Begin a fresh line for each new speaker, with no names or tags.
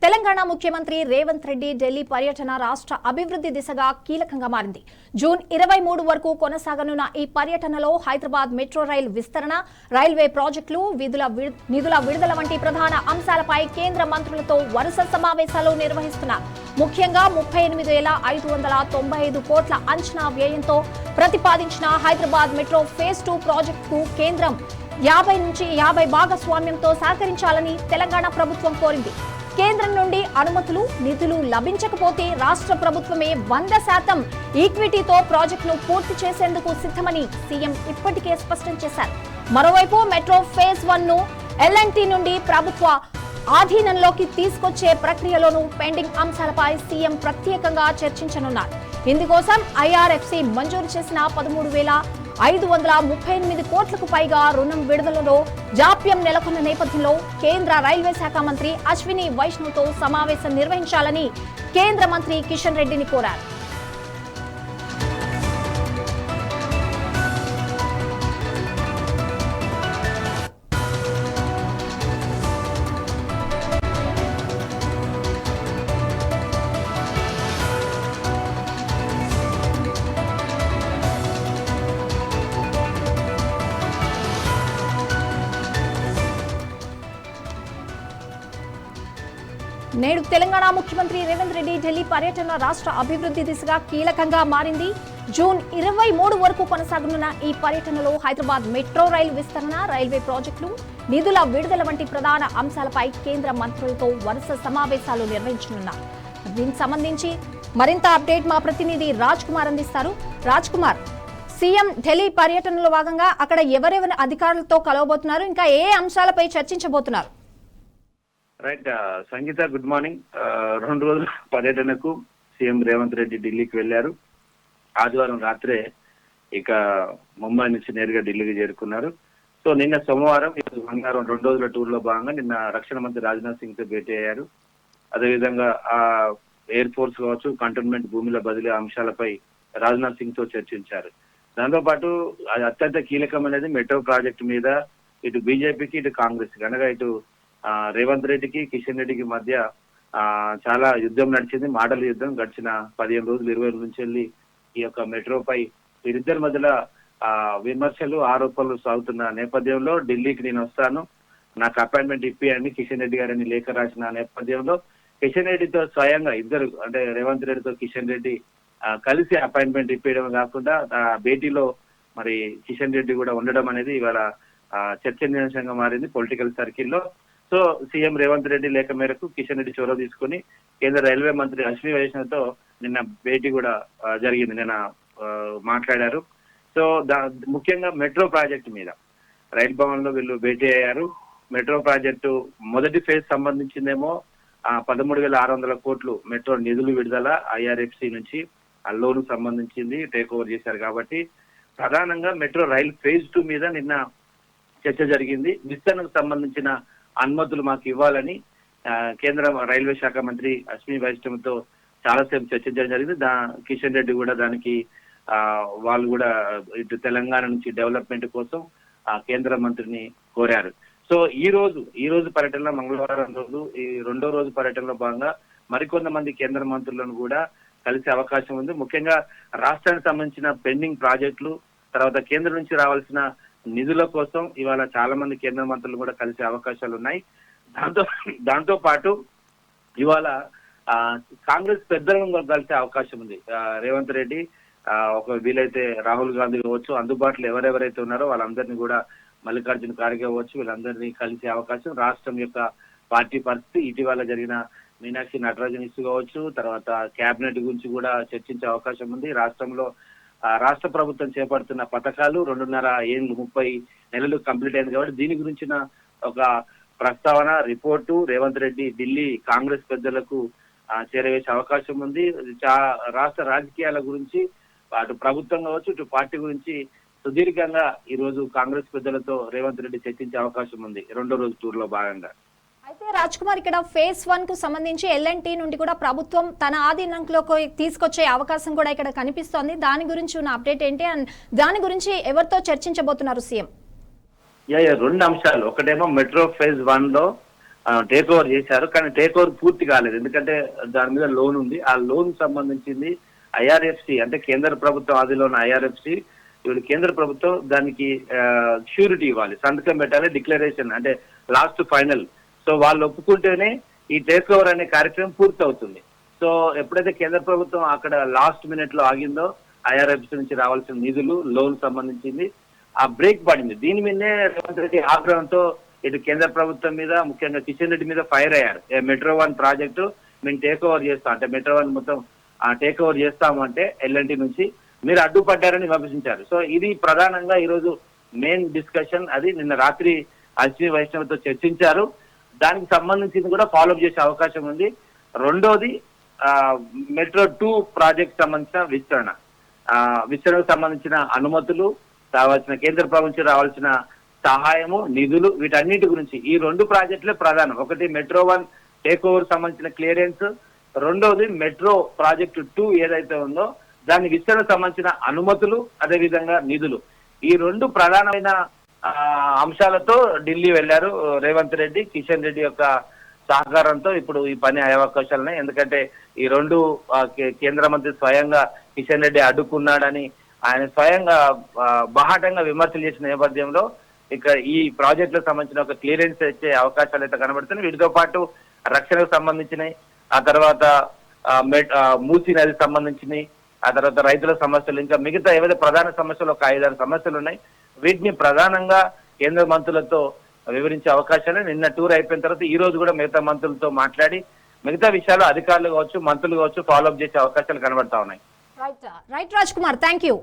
తెలంగాణ ముఖ్యమంత్రి రేవంత్ రెడ్డి ఢిల్లీ పర్యటన రాష్ట్ర అభివృద్ధి దిశగా కీలకంగా మారింది. జూన్ 23 వరకు కొనసాగనున్న ఈ పర్యటనలో హైదరాబాద్ మెట్రో రైల్ విస్తరణ, రైల్వే ప్రాజెక్టులు, నిధుల విడుదల వంటి ప్రధాన అంశాలపై కేంద్ర మంత్రులతో వరుస సమావేశాలు నిర్వహిస్తున్నారు. ముఖ్యంగా 38,595 కోట్ల అంచనా వ్యయంతో ప్రతిపాదించిన హైదరాబాద్ మెట్రో ఫేజ్ 2 ప్రాజెక్టుకు కేంద్రం 50 నుంచి 50 భాగస్వామ్యంతో సహకరించాలని తెలంగాణ ప్రభుత్వం కోరింది. కేంద్రం నుండి అనుమతులు, నిధులు లభించకపోతే రాష్ట్ర ప్రభుత్వమే 100% ఈక్విటీతో ప్రాజెక్టును పూర్తి చేసేందుకు సిద్ధమని సీఎం ఇప్పటికే స్పష్టం చేశారు. మరోవైపు మెట్రో ఫేజ్ 1 ను ఎల్ఎన్టీ నుండి ప్రభుత్వ ఆధీనంలోకి తీసుకొచ్చే ప్రక్రియలోనూ పెండింగ్ అంశాలపై సీఎం ప్రత్యేకంగా చర్చించనున్నారు. ఇందుకోసం ఐఆర్ఎఫ్సి మంజూరు చేసిన 13,538 కోట్లకు పైగా రుణం విడుదలలో జాప్యం నెలకొన్న నేపథ్యంలో కేంద్ర రైల్వే శాఖ మంత్రి అశ్విని వైష్ణవ్తో సమావేశం నిర్వహించాలని కేంద్ర మంత్రి కిషన్ రెడ్డిని కోరారు. నేడు తెలంగాణ ముఖ్యమంత్రి రేవంత్ రెడ్డి ఢిల్లీ పర్యటన రాష్ట్ర అభివృద్ధి దిశగా కీలకంగా మారింది. జూన్ 23 వరకు కొనసాగనున్న ఈ పర్యటనలో హైదరాబాద్ మెట్రో రైలు విస్తరణ, రైల్వే ప్రాజెక్టులు, నిధుల విడుదల వంటి ప్రధాన అంశాలపై కేంద్ర మంత్రులతో వరుస సమావేశాలు నిర్వహించనున్నారు. దీనికి సంబంధించి మరింత అప్డేట్ మా ప్రతినిధి రాజ్ కుమార్ అందిస్తారు. రాజ్ కుమార్, సీఎం ఢిల్లీ పర్యటనలో భాగంగా అక్కడ ఎవరెవరి అధికారులతో కలవబోతున్నారు, ఇంకా ఏ అంశాలపై చర్చించబోతున్నారు?
రైట్ సంగీత, గుడ్ మార్నింగ్. 2 రోజుల పర్యటనకు సీఎం రేవంత్ రెడ్డి ఢిల్లీకి వెళ్లారు. ఆదివారం రాత్రే ఇక ముంబై నుంచి నేరుగా ఢిల్లీకి చేరుకున్నారు. సో నిన్న సోమవారం, మంగళవారం 2 రోజుల టూర్ లో భాగంగా నిన్న రక్షణ మంత్రి రాజ్నాథ్ సింగ్ తో భేటీ అయ్యారు. అదేవిధంగా ఆ ఎయిర్ ఫోర్స్ కావచ్చు, కంటోన్మెంట్ భూముల బదిలీ అంశాలపై రాజ్నాథ్ సింగ్ తో చర్చించారు. దాంతో పాటు అత్యంత కీలకమైనది మెట్రో ప్రాజెక్టు మీద ఇటు బీజేపీకి, ఇటు కాంగ్రెస్ కి, అనగా ఇటు రేవంత్ రెడ్డికి, కిషన్ రెడ్డికి మధ్య చాలా యుద్ధం నడిచింది. మాటల యుద్ధం గడిచిన 15 రోజులు, 20 రోజుల నుంచి వెళ్ళి ఈ యొక్క మెట్రోపై వీరిద్దరి మధ్యలో విమర్శలు, ఆరోపణలు సాగుతున్న నేపథ్యంలో ఢిల్లీకి నేను వస్తాను, నాకు అపాయింట్మెంట్ ఇప్పియండి కిషన్ రెడ్డి గారిని లేఖ రాసిన నేపథ్యంలో కిషన్ రెడ్డితో స్వయంగా ఇద్దరు, అంటే రేవంత్ రెడ్డితో కిషన్ రెడ్డి కలిసి అపాయింట్మెంట్ ఇప్పించడం కాకుండా భేటీలో మరి కిషన్ రెడ్డి కూడా ఉండడం అనేది ఇవాళ చర్చనీయాంశంగా మారింది పొలిటికల్ సర్కిల్లో. సో సీఎం రేవంత్ రెడ్డి లేఖ మేరకు కిషన్ రెడ్డి చొరవ తీసుకుని కేంద్ర రైల్వే మంత్రి అశ్విని వైష్ణవ్తో నిన్న భేటీ కూడా జరిగింది, నిన్న మాట్లాడారు. సో ముఖ్యంగా మెట్రో ప్రాజెక్టు మీద రైల్ భవన్ లో వీళ్ళు భేటీ అయ్యారు. మెట్రో ప్రాజెక్టు మొదటి ఫేజ్ సంబంధించిందేమో 13,600 కోట్లు మెట్రో నిధులు విడుదల ఐఆర్ఎఫ్సి నుంచి ఆ లోన్ సంబంధించింది టేక్ ఓవర్ చేశారు. కాబట్టి ప్రధానంగా మెట్రో రైల్ ఫేజ్ 2 మీద నిన్న చర్చ జరిగింది. విస్తరణకు సంబంధించిన అనుమతులు మాకు ఇవ్వాలని కేంద్ర రైల్వే శాఖ మంత్రి అశ్విని వైష్ణవ్తో చాలాసేపు చర్చించడం జరిగింది. కిషన్ రెడ్డి కూడా దానికి వాళ్ళు కూడా ఇటు తెలంగాణ నుంచి డెవలప్మెంట్ కోసం కేంద్ర మంత్రిని కోరారు. సో ఈ రోజు పర్యటనలో, మంగళవారం రోజు ఈ 2వ రోజు పర్యటనలో భాగంగా మరికొంతమంది కేంద్ర మంత్రులను కూడా కలిసే అవకాశం ఉంది. ముఖ్యంగా రాష్ట్రానికి సంబంధించిన పెండింగ్ ప్రాజెక్టులు, తర్వాత కేంద్రం నుంచి రావాల్సిన నిధుల కోసం ఇవాళ చాలా మంది కేంద్ర మంత్రులు కూడా కలిసే అవకాశాలు ఉన్నాయి. దాంతో పాటు ఇవాళ కాంగ్రెస్ పెద్దలను కలిసే అవకాశం ఉంది. రేవంత్ రెడ్డి ఒక వీలైతే రాహుల్ గాంధీ కావచ్చు, అందుబాటులో ఎవరెవరైతే ఉన్నారో వాళ్ళందరినీ కూడా, మల్లికార్జున ఖార్గే కావచ్చు, వీళ్ళందరినీ కలిసే అవకాశం. రాష్ట్రం యొక్క పార్టీ పరిస్థితి, ఇటీవల జరిగిన మీనాక్షి నటరాజన్ ఇష్యూ కావచ్చు, తర్వాత కేబినెట్ గురించి కూడా చర్చించే అవకాశం ఉంది. రాష్ట్రంలో రాష్ట్ర ప్రభుత్వం చేపడుతున్న పథకాలు 2.5 ఏళ్ళు 30 నెలలు కంప్లీట్ అయింది కాబట్టి దీని గురించిన ఒక ప్రస్తావన, రిపోర్టు రేవంత్ రెడ్డి ఢిల్లీ కాంగ్రెస్ పెద్దలకు చేరవేసే అవకాశం ఉంది. రాష్ట్ర రాజకీయాల గురించి అటు ప్రభుత్వం కావచ్చు, ఇటు పార్టీ గురించి సుదీర్ఘంగా ఈ రోజు కాంగ్రెస్ పెద్దలతో రేవంత్ రెడ్డి చర్చించే అవకాశం ఉంది 2వ రోజు టూర్ లో భాగంగా.
అయితే రాజ్ కుమార్, ఇక్కడ ఫేజ్ 1 కు సంబంధించి ఎల్ఎన్టీ నుండి కూడా ప్రభుత్వం తన ఆధీనంలోకి తీసుకొచ్చే అవకాశం కూడా ఇక్కడ కనిపిస్తోంది. దాని గురించి ఉన్న అప్డేట్ ఏంటి, అండ్ దాని గురించి ఎవరితో చర్చించబోతున్నారు సీఎం?
2 అంశాలు. ఒకటేమో మెట్రో ఫేజ్ 1 లో టేక్ ఓవర్ చేశారు. కానీ టేక్ ఓవర్ పూర్తి కాలేదు, ఎందుకంటే దాని మీద లోన్ ఉంది. ఆ లోన్ సంబంధించింది ఐఆర్ఎఫ్సి, అంటే కేంద్ర ప్రభుత్వం ఆదిలో ఉన్న ఐఆర్ఎఫ్సి, ఇప్పుడు కేంద్ర ప్రభుత్వం దానికి ష్యూరిటీ ఇవ్వాలి, సంతకం పెట్టాలి, డిక్లరేషన్ అంటే లాస్ట్ ఫైనల్. సో వాళ్ళు ఒప్పుకుంటేనే ఈ టేక్ ఓవర్ అనే కార్యక్రమం పూర్తి అవుతుంది. సో ఎప్పుడైతే కేంద్ర ప్రభుత్వం అక్కడ లాస్ట్ మినిట్ లో ఆగిందో ఐఆర్ఎఫ్సి నుంచి రావాల్సిన నిధులు, లోన్ సంబంధించింది ఆ బ్రేక్ పడింది. దీని మీదనే రేవంత్ రెడ్డి ఆగ్రహంతో ఇటు కేంద్ర ప్రభుత్వం మీద, ముఖ్యంగా కిషన్ రెడ్డి మీద ఫైర్ అయ్యారు. మెట్రో 1 ప్రాజెక్టు మేము టేక్ ఓవర్ చేస్తాం అంటే, మెట్రో 1 మొత్తం టేక్ ఓవర్ చేస్తాము అంటే ఎల్ఎన్టీ నుంచి మీరు అడ్డుపడ్డారని విమర్శించారు. సో ఇది ప్రధానంగా ఈరోజు మెయిన్ డిస్కషన్. అది నిన్న రాత్రి అశ్విని వైష్ణవ్తో చర్చించారు. దానికి సంబంధించింది కూడా ఫాలోఅప్ చేసే అవకాశం ఉంది. రెండోది మెట్రో 2 ప్రాజెక్ట్ సంబంధించిన విస్తరణకు సంబంధించిన అనుమతులు, రావాల్సిన కేంద్ర ప్రభుత్వం రావాల్సిన సహాయము, నిధులు, వీటన్నిటి గురించి ఈ 2 ప్రాజెక్టులే ప్రధానం. ఒకటి మెట్రో 1 టేక్ ఓవర్ సంబంధించిన క్లియరెన్స్, రెండోది మెట్రో ప్రాజెక్టు 2 ఏదైతే ఉందో దాని విస్తరణ సంబంధించిన అనుమతులు, అదేవిధంగా నిధులు. ఈ 2 ప్రధానమైన అంశాలతో ఢిల్లీ వెళ్లారు రేవంత్ రెడ్డి. కిషన్ రెడ్డి యొక్క సహకారంతో ఇప్పుడు ఈ పని అయ్యే అవకాశాలున్నాయి. ఎందుకంటే ఈ 2 కేంద్ర మంత్రి స్వయంగా కిషన్ రెడ్డి అడ్డుకున్నాడని ఆయన స్వయంగా బాహాటంగా విమర్శలు చేసిన నేపథ్యంలో ఇక ఈ ప్రాజెక్టులకు సంబంధించిన ఒక క్లియరెన్స్ ఇచ్చే అవకాశాలు అయితే కనబడుతున్నాయి. వీటితో పాటు రక్షణకు సంబంధించినవి, ఆ తర్వాత మూసీ నదికి సంబంధించినవి, ఆ తర్వాత రైతుల సమస్యలు, ఇంకా మిగతా ఏవైతే ప్రధాన సమస్యలు ఒక 5-6 సమస్యలు ఉన్నాయి. వీటిని ప్రధానంగా కేంద్ర మంత్రులతో వివరించే అవకాశాలు. నిన్న టూర్ అయిపోయిన తర్వాత ఈ రోజు కూడా మిగతా మంత్రులతో మాట్లాడి మిగతా విషయాలు అధికారులు కావచ్చు, మంత్రులు కావచ్చు ఫాలోఅప్ చేసే అవకాశాలు కనబడతా ఉన్నాయి.
Right Raj Kumar, thank you.